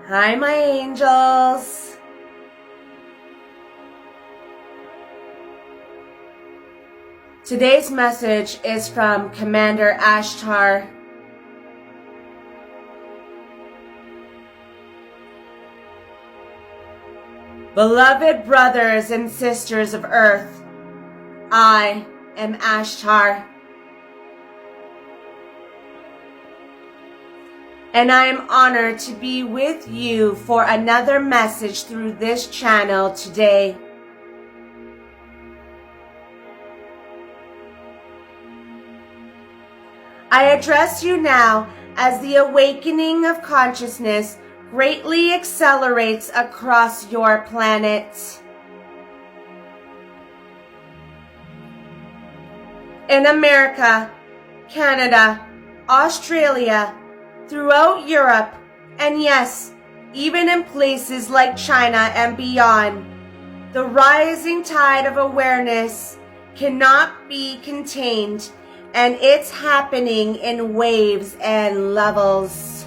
Hi, my angels. Today's message is from Commander Ashtar. Beloved brothers and sisters of Earth, I am Ashtar. And I am honored to be with you for another message through this channel today. I address you now as the awakening of consciousness greatly accelerates across your planet. In America, Canada, Australia, throughout Europe, and yes, even in places like China and beyond, the rising tide of awareness cannot be contained, and it's happening in waves and levels.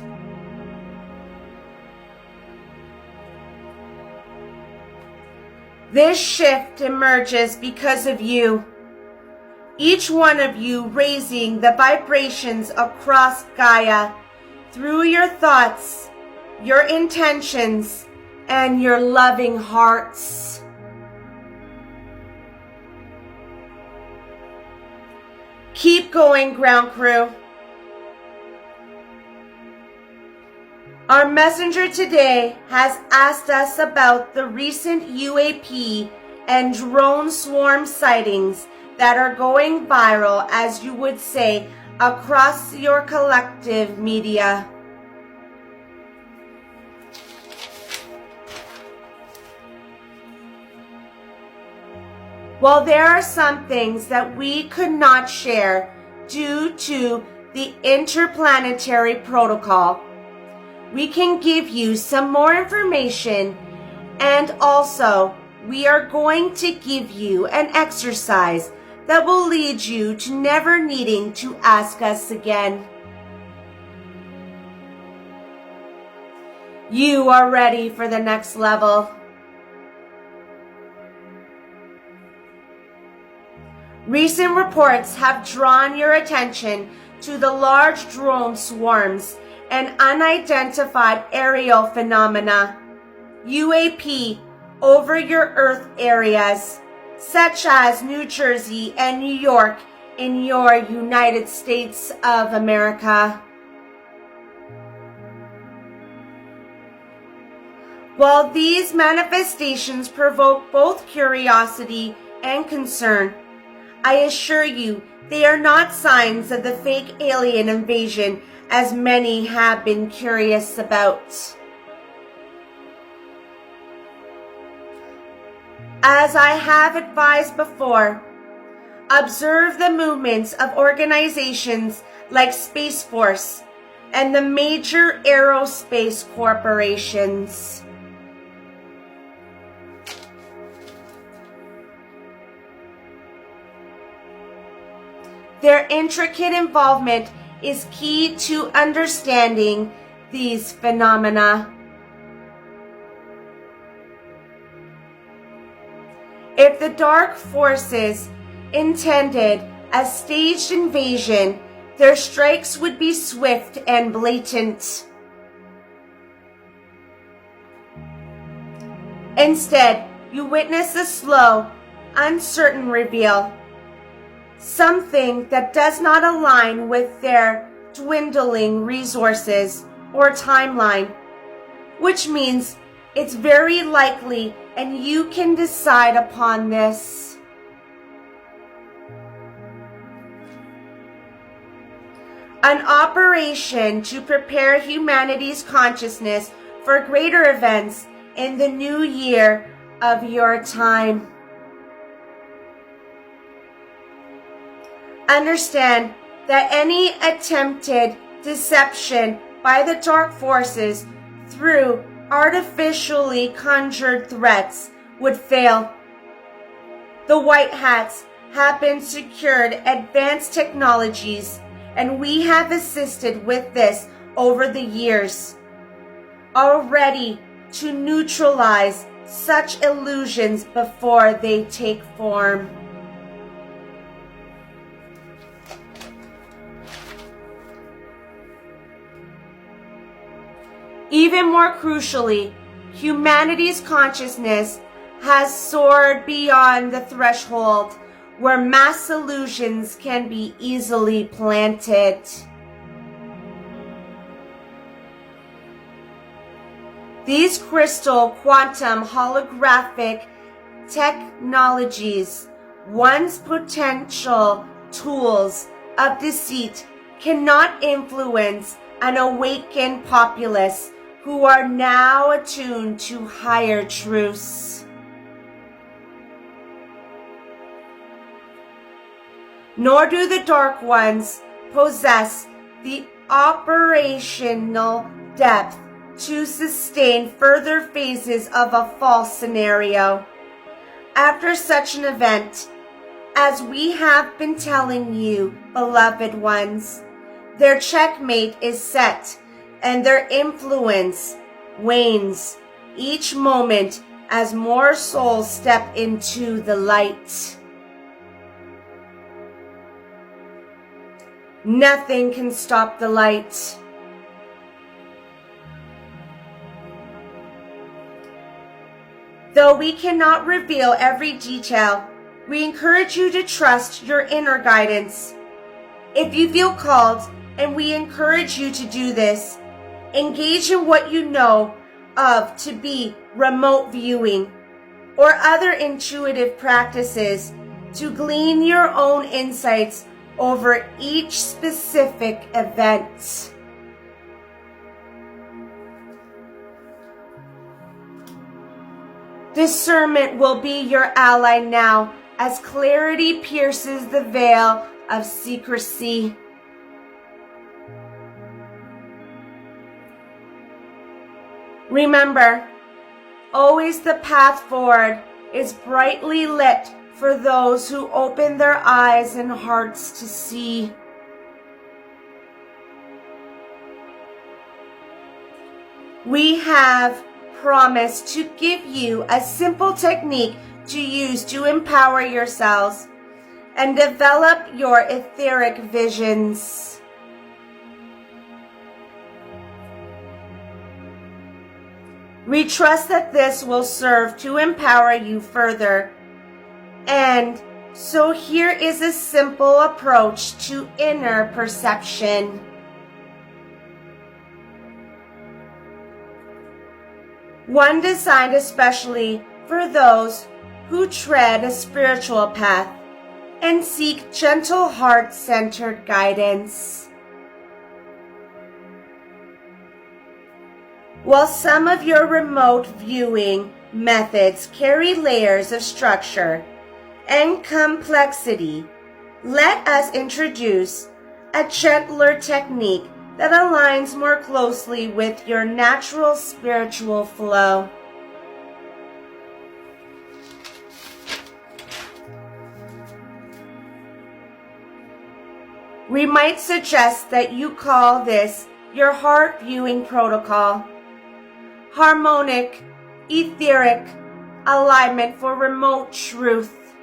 This shift emerges because of you. Each one of you raising the vibrations across Gaia through your thoughts, your intentions, and your loving hearts. Keep going, ground crew. Our messenger today has asked us about the recent UAP and drone swarm sightings that are going viral, as you would say, across your collective media. While there are some things that we could not share due to the interplanetary protocol, we can give you some more information, and also we are going to give you an exercise that will lead you to never needing to ask us again. You are ready for the next level. Recent reports have drawn your attention to the large drone swarms and unidentified aerial phenomena, UAP, over your Earth areas, such as New Jersey and New York in your United States of America. While these manifestations provoke both curiosity and concern, I assure you they are not signs of the fake alien invasion as many have been curious about. As I have advised before, observe the movements of organizations like Space Force and the major aerospace corporations. Their intricate involvement is key to understanding these phenomena. If the dark forces intended a staged invasion, their strikes would be swift and blatant. Instead, you witness a slow, uncertain reveal, something that does not align with their dwindling resources or timeline, which means it's very likely, and you can decide upon this. An operation to prepare humanity's consciousness for greater events in the new year of your time. Understand that any attempted deception by the dark forces through artificially conjured threats would fail. The White Hats have been secured advanced technologies, and we have assisted with this over the years. are ready to neutralize such illusions before they take form. Even more crucially, humanity's consciousness has soared beyond the threshold where mass illusions can be easily planted. These crystal quantum holographic technologies, once potential tools of deceit, cannot influence an awakened populace who are now attuned to higher truths. Nor do the dark ones possess the operational depth to sustain further phases of a false scenario. After such an event, as we have been telling you, beloved ones, their checkmate is set and their influence wanes each moment as more souls step into the light. Nothing can stop the light. Though we cannot reveal every detail, we encourage you to trust your inner guidance. If you feel called, and we encourage you to do this, engage in what you know of to be remote viewing or other intuitive practices to glean your own insights over each specific event. Discernment will be your ally now as clarity pierces the veil of secrecy. Remember, always the path forward is brightly lit for those who open their eyes and hearts to see. We have promised to give you a simple technique to use to empower yourselves and develop your etheric visions. We trust that this will serve to empower you further. And so here is a simple approach to inner perception. One designed especially for those who tread a spiritual path and seek gentle heart-centered guidance. While some of your remote viewing methods carry layers of structure and complexity, let us introduce a gentler technique that aligns more closely with your natural spiritual flow. We might suggest that you call this your heart viewing protocol. Harmonic, etheric alignment for remote truth.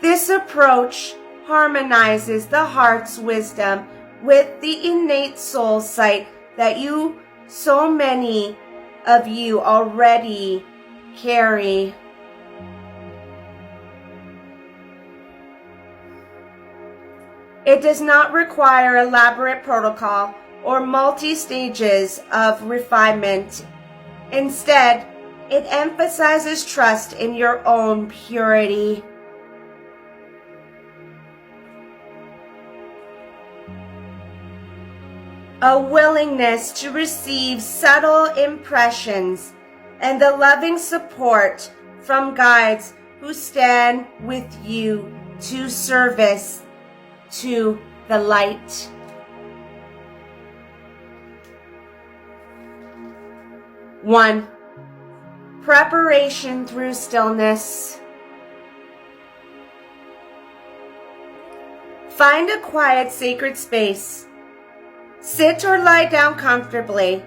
This approach harmonizes the heart's wisdom with the innate soul sight that so many of you already carry. It does not require elaborate protocol or multi-stages of refinement. Instead, it emphasizes trust in your own purity. A willingness to receive subtle impressions and the loving support from guides who stand with you to service to the light. One, preparation through stillness. Find a quiet, sacred space. Sit or lie down comfortably,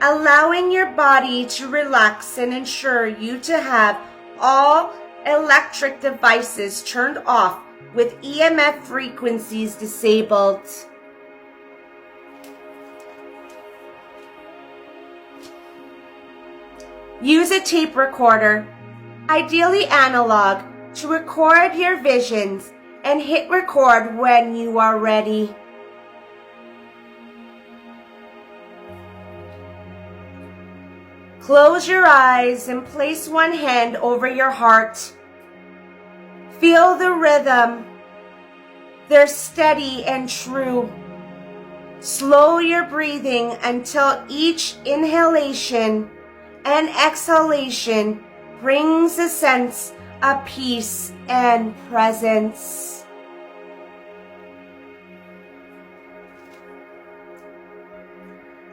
allowing your body to relax and ensure you to have all electric devices turned off with EMF frequencies disabled. Use a tape recorder, ideally analog, to record your visions and hit record when you are ready. Close your eyes and place one hand over your heart. Feel the rhythm. They're steady and true. Slow your breathing until each inhalation and exhalation brings a sense of peace and presence.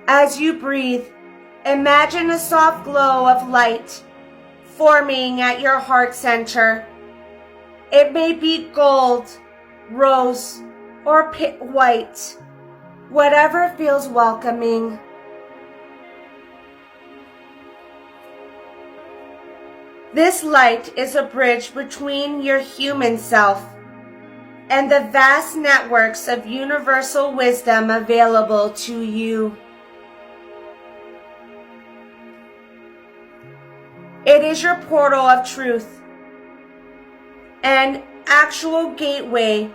As you breathe, imagine a soft glow of light forming at your heart center. It may be gold, rose, or pit white, whatever feels welcoming. This light is a bridge between your human self and the vast networks of universal wisdom available to you. It is your portal of truth, an actual gateway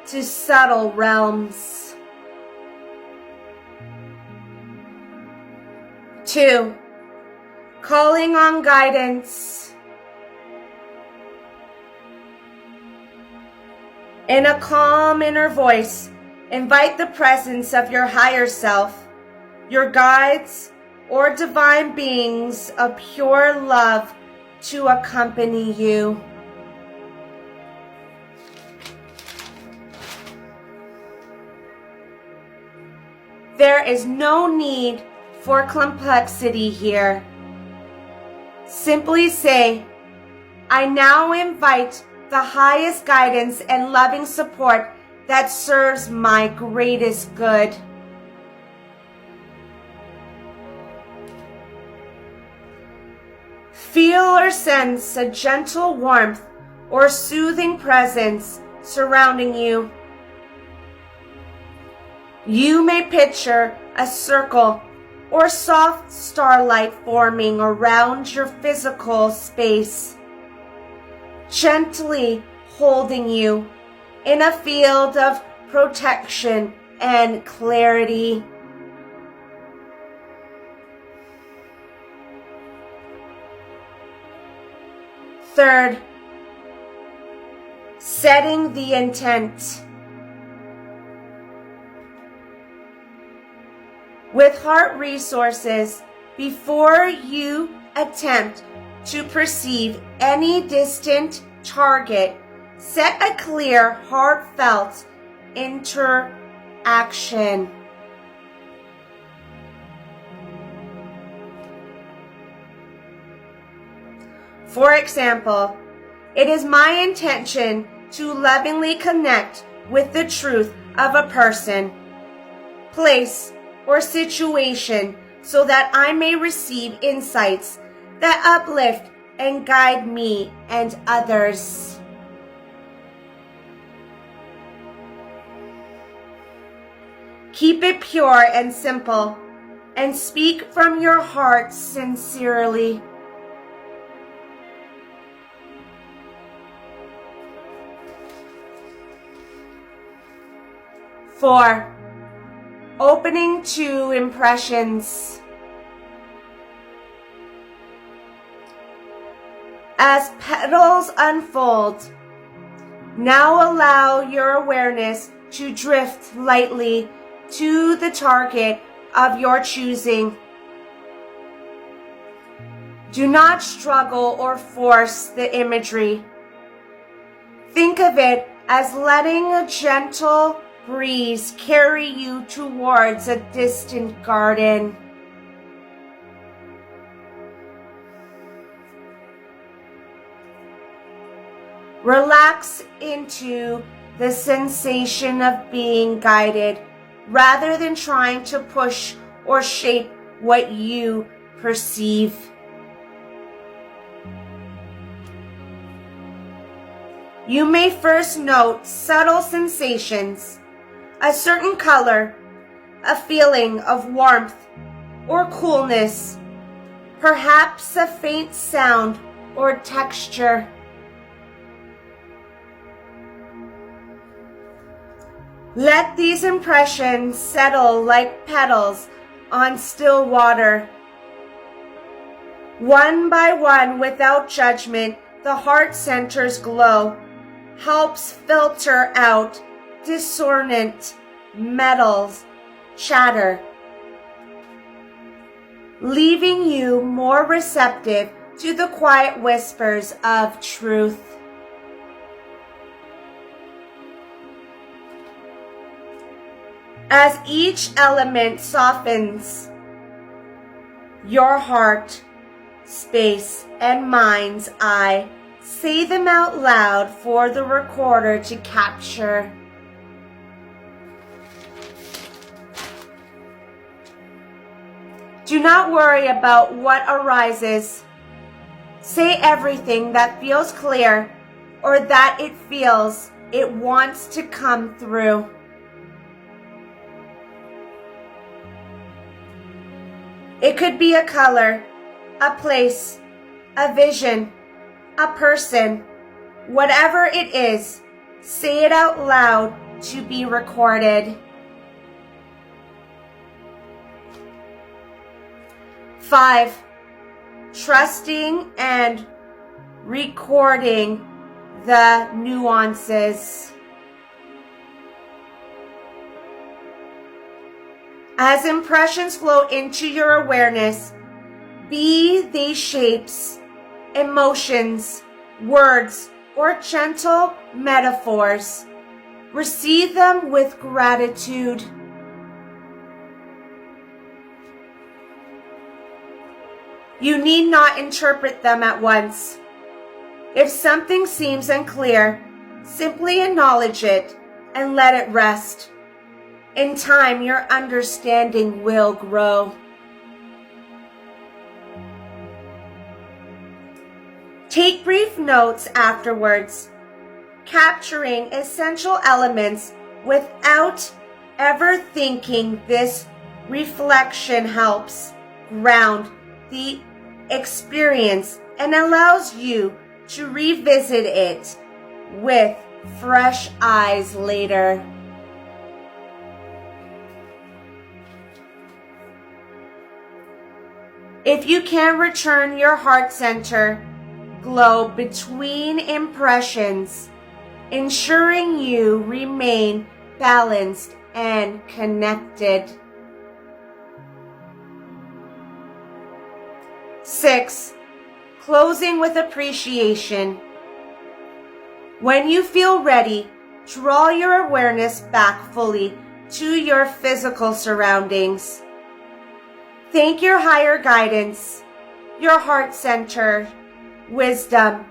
to subtle realms. 2. Calling on guidance. In a calm inner voice, invite the presence of your higher self, your guides, or divine beings of pure love to accompany you. There is no need for complexity here. Simply say, I now invite the highest guidance and loving support that serves my greatest good. Feel or sense a gentle warmth or soothing presence surrounding you. You may picture a circle or soft starlight forming around your physical space, gently holding you in a field of protection and clarity. Third, setting the intent. With heart resources, before you attempt to perceive any distant target, set a clear, heartfelt interaction. For example, it is my intention to lovingly connect with the truth of a person, place, or situation so that I may receive insights that uplift and guide me and others. Keep it pure and simple, and speak from your heart sincerely. Four, opening to impressions. As petals unfold, now allow your awareness to drift lightly to the target of your choosing. Do not struggle or force the imagery. Think of it as letting a gentle breeze carry you towards a distant garden. Relax into the sensation of being guided rather than trying to push or shape what you perceive. You may first note subtle sensations, a certain color, a feeling of warmth or coolness, perhaps a faint sound or texture. Let these impressions settle like petals on still water. One by one, without judgment, the heart center's glow helps filter out dissonant metals, chatter, leaving you more receptive to the quiet whispers of truth. As each element softens, your heart, space, and mind's eye, say them out loud for the recorder to capture. Do not worry about what arises. Say everything that feels clear or that it feels it wants to come through. It could be a color, a place, a vision, a person. Whatever it is, say it out loud to be recorded. 5. Trusting and recording the nuances. As impressions flow into your awareness, be they shapes, emotions, words, or gentle metaphors, receive them with gratitude. You need not interpret them at once. If something seems unclear, simply acknowledge it and let it rest. In time, your understanding will grow. Take brief notes afterwards, capturing essential elements without ever thinking. This reflection helps ground the experience and allows you to revisit it with fresh eyes later. If you can return your heart center glow between impressions, ensuring you remain balanced and connected. 6. Closing with appreciation. When you feel ready, draw your awareness back fully to your physical surroundings. Thank your higher guidance, your heart center, wisdom,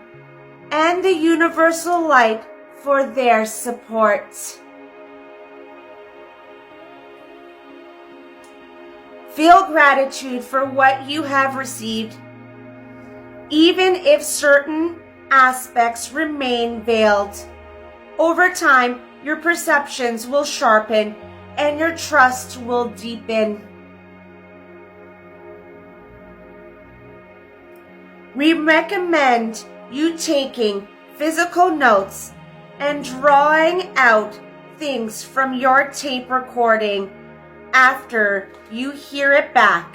and the universal light for their support. Feel gratitude for what you have received, even if certain aspects remain veiled. Over time, your perceptions will sharpen and your trust will deepen. We recommend you taking physical notes and drawing out things from your tape recording after you hear it back.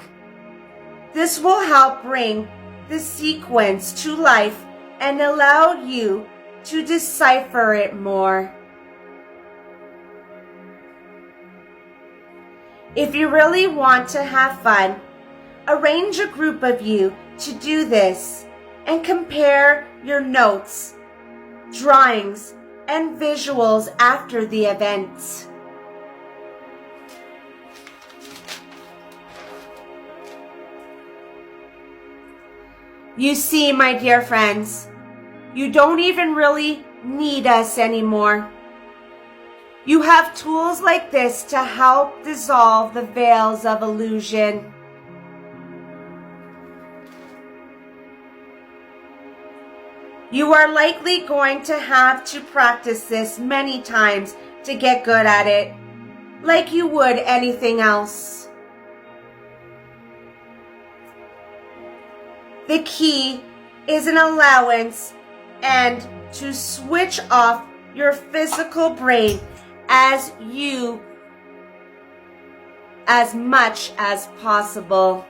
This will help bring the sequence to life and allow you to decipher it more. If you really want to have fun, arrange a group of you to do this and compare your notes, drawings, and visuals after the event. You see, my dear friends, you don't even really need us anymore. You have tools like this to help dissolve the veils of illusion. You are likely going to have to practice this many times to get good at it, like you would anything else. The key is an allowance and to switch off your physical brain as much as possible.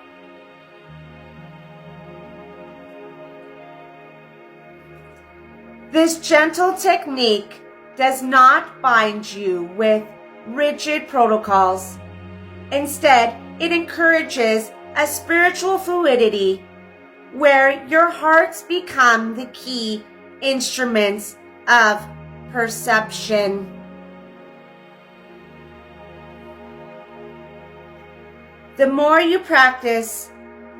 This gentle technique does not bind you with rigid protocols. Instead, it encourages a spiritual fluidity where your hearts become the key instruments of perception. The more you practice,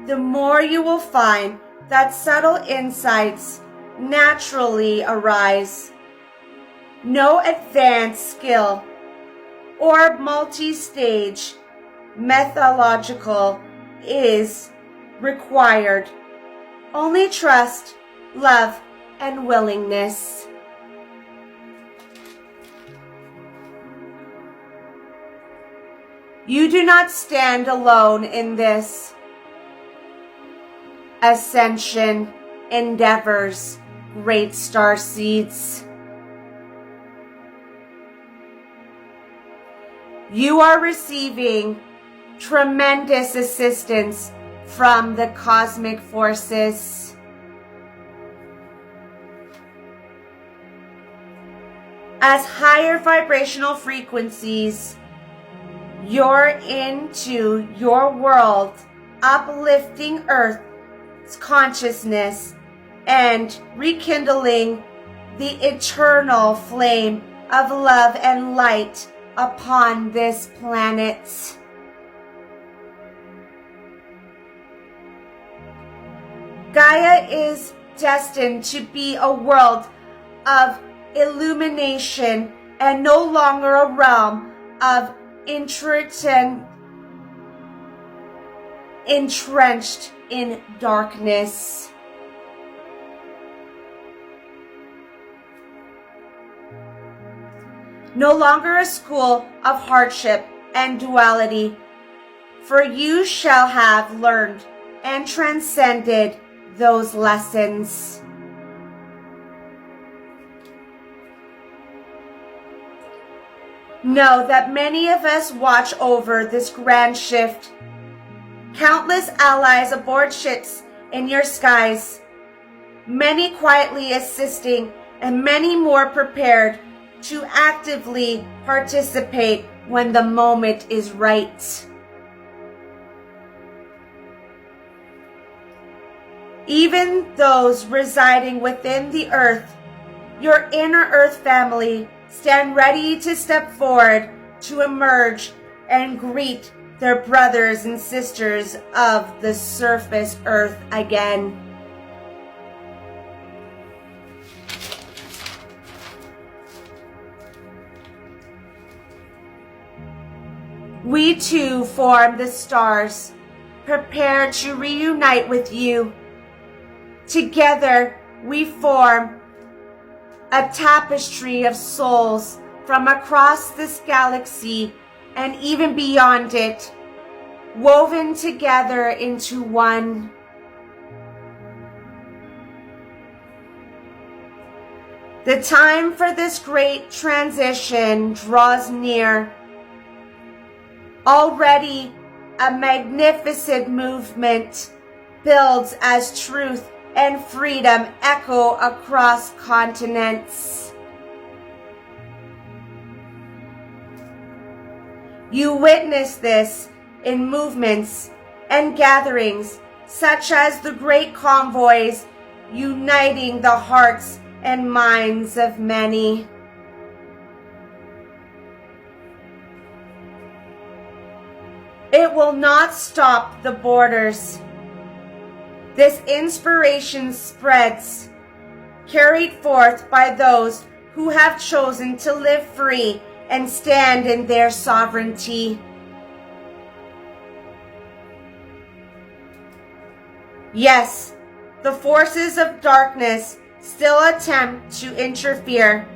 the more you will find that subtle insights naturally arise. No advanced skill or multi-stage methodological is required. Only trust, love, and willingness. You do not stand alone in this ascension endeavors, great star seeds. You are receiving tremendous assistance from the cosmic forces. As higher vibrational frequencies, you're into your world, uplifting Earth's consciousness and rekindling the eternal flame of love and light upon this planet. Gaia is destined to be a world of illumination and no longer a realm of entrenched in darkness. No longer a school of hardship and duality, for you shall have learned and transcended those lessons. Know that many of us watch over this grand shift. Countless allies aboard ships in your skies, many quietly assisting and many more prepared to actively participate when the moment is right. Even those residing within the earth, your inner earth family, stand ready to step forward to emerge and greet their brothers and sisters of the surface earth again. We too form the stars, prepared to reunite with you. Together we form a tapestry of souls from across this galaxy and even beyond it, woven together into one. The time for this great transition draws near. Already a magnificent movement builds as truth and freedom echo across continents. You witness this in movements and gatherings such as the great convoys uniting the hearts and minds of many. It will not stop the borders. This inspiration spreads, carried forth by those who have chosen to live free and stand in their sovereignty. Yes, the forces of darkness still attempt to interfere.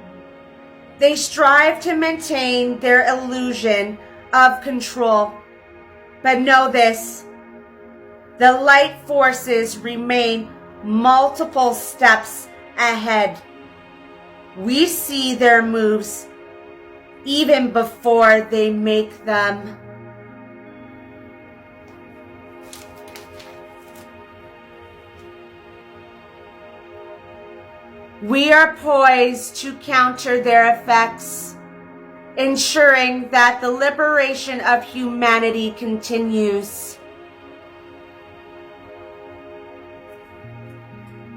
They strive to maintain their illusion of control. But know this, the light forces remain multiple steps ahead. We see their moves even before they make them. We are poised to counter their effects, ensuring that the liberation of humanity continues.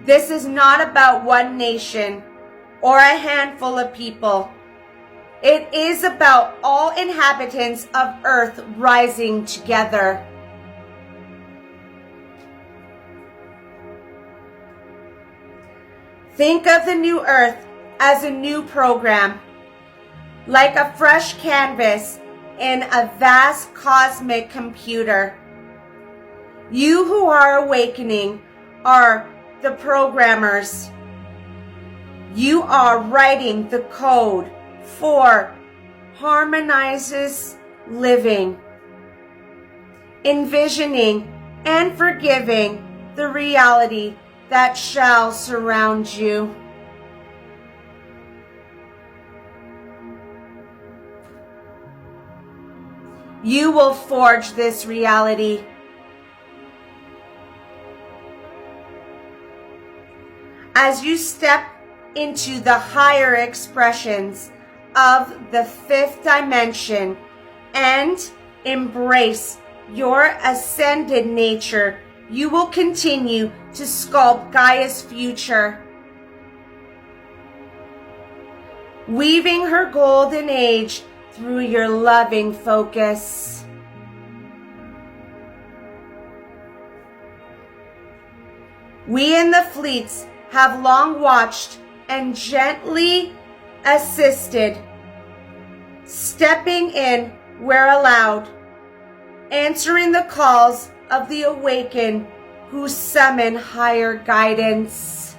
This is not about one nation or a handful of people. It is about all inhabitants of Earth rising together. Think of the new Earth as a new program, like a fresh canvas in a vast cosmic computer. You who are awakening are the programmers. You are writing the code for harmonizes living, envisioning and forgiving the reality that shall surround you. You will forge this reality. As you step into the higher expressions of the fifth dimension and embrace your ascended nature, you will continue to sculpt Gaia's future, weaving her golden age through your loving focus. We in the fleets have long watched and gently assisted, stepping in where allowed, answering the calls of the awakened who summon higher guidance.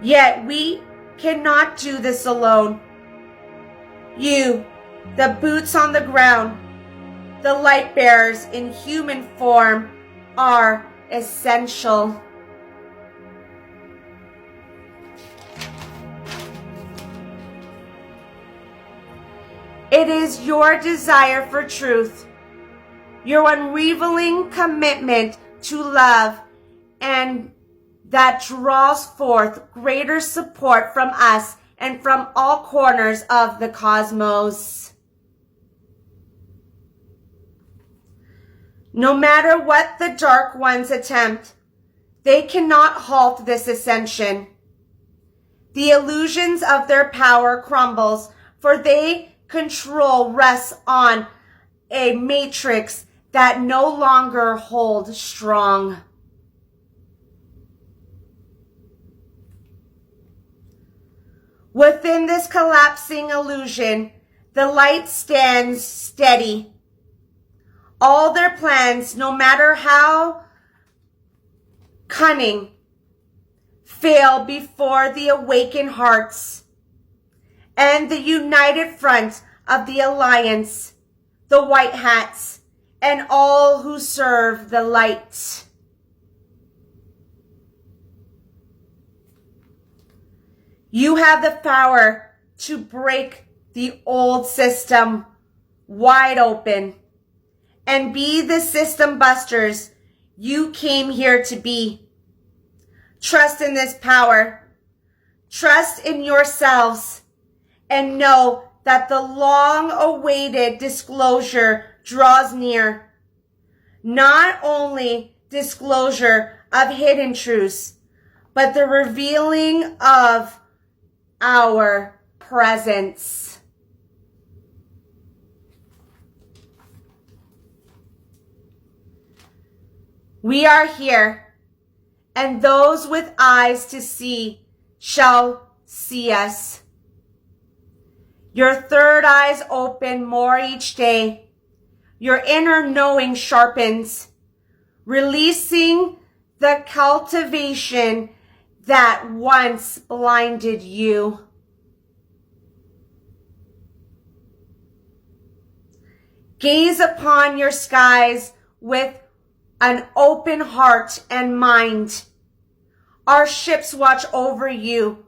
Yet we cannot do this alone. You, the boots on the ground, the light bearers in human form, are essential. It is your desire for truth, your unwavering commitment to love, and that draws forth greater support from us and from all corners of the cosmos. No matter what the Dark Ones attempt, they cannot halt this ascension. The illusions of their power crumbles, for they control rests on a matrix that no longer holds strong. Within this collapsing illusion, the light stands steady. All their plans, no matter how cunning, fail before the awakened hearts and the united front of the Alliance, the White Hats, and all who serve the light. You have the power to break the old system wide open and be the system busters you came here to be. Trust in this power. Trust in yourselves, and know that the long-awaited disclosure draws near. Not only disclosure of hidden truths, but the revealing of our presence. We are here, and those with eyes to see shall see us. Your third eye's open more each day. Your inner knowing sharpens, releasing the cultivation that once blinded you. Gaze upon your skies with an open heart and mind. Our ships watch over you,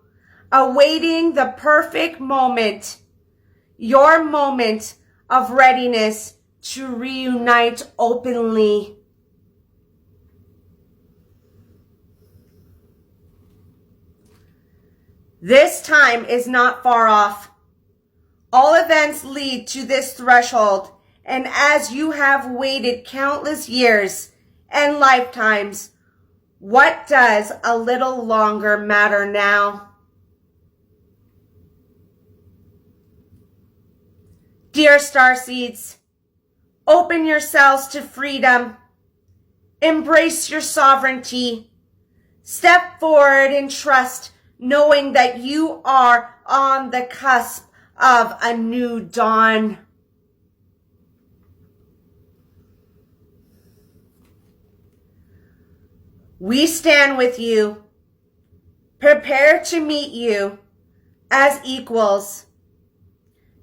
awaiting the perfect moment, your moment of readiness to reunite openly. This time is not far off. All events lead to this threshold, and as you have waited countless years and lifetimes, what does a little longer matter now? Dear starseeds, open yourselves to freedom. Embrace your sovereignty. Step forward in trust, knowing that you are on the cusp of a new dawn. We stand with you, prepared to meet you as equals,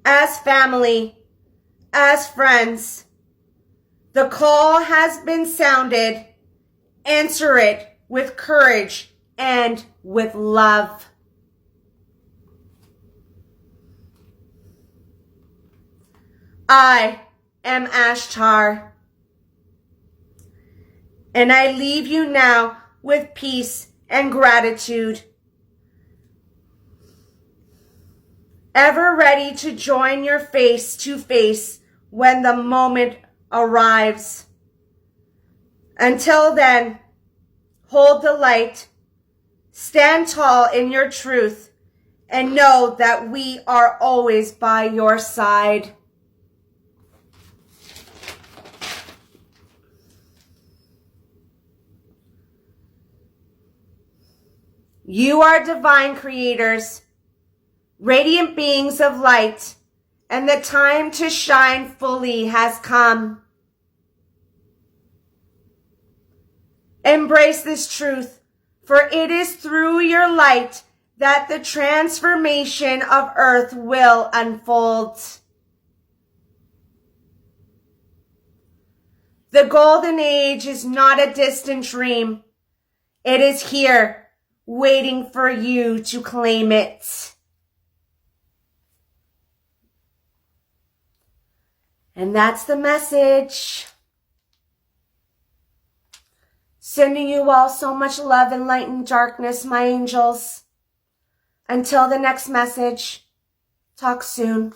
as family, as friends. The call has been sounded. Answer it with courage and with love. I am Ashtar, and I leave you now with peace and gratitude. Ever ready to join your face to face when the moment arrives. Until then, hold the light, stand tall in your truth, and know that we are always by your side. You are divine creators, radiant beings of light, and the time to shine fully has come. Embrace this truth, for it is through your light that the transformation of Earth will unfold. The golden age is not a distant dream. It is here, waiting for you to claim it. And that's the message. Sending you all so much love and light and darkness, my angels. Until the next message, talk soon.